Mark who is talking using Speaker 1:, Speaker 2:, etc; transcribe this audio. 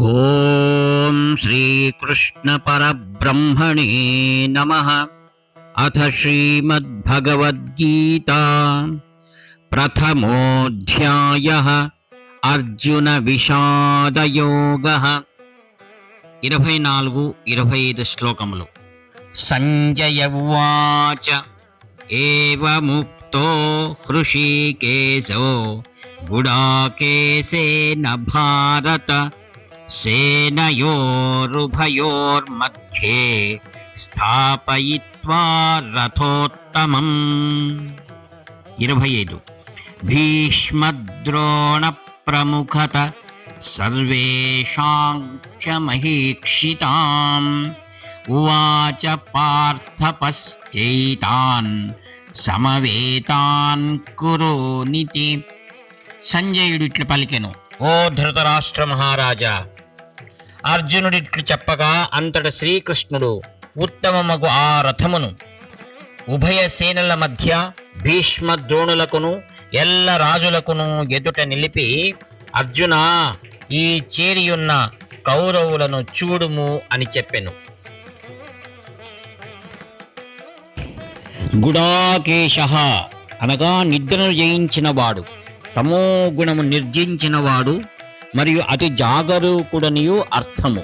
Speaker 1: ఓం శ్రీకృష్ణ పరబ్రహ్మణే నమః. అథ శ్రీమద్భగవద్గీతా ప్రథమోऽధ్యాయః అర్జున విషాదయోగః. 24-25 శ్లోకములు. సంజయ ఉవాచ ఏవముక్తో హృషీకేశో గుడాకేశేన భారత సేనయోరుభయోర్मध्ये స్థాపయిత్వా రథోత్తమం. 25 భీష్మద్రోణ ప్రముఖత సర్వేషాం చ మహీక్షితాం ఉవాచ పార్థ పశ్చైతాన్ సమవేతాన్ కురోనితి. సంజయుడు ఇట్లు పలికెను, ఓ ధృతరాష్ట్ర మహారాజా, అర్జునుడిట్లు చెప్పగా అంతట శ్రీకృష్ణుడు ఉత్తమమగు ఆ రథమును ఉభయ సేనల మధ్య భీష్మ ద్రోణులకును ఎల్ల రాజులకును ఎదుట నిలిపి, అర్జున, ఈ చేరియున్న కౌరవులను చూడుము అని చెప్పెను. గుడాకేశ అనగా నిద్రను జయించినవాడు, తమో గుణము నిర్జించినవాడు మరియు అతి జాగరూకుడనియు అర్థము.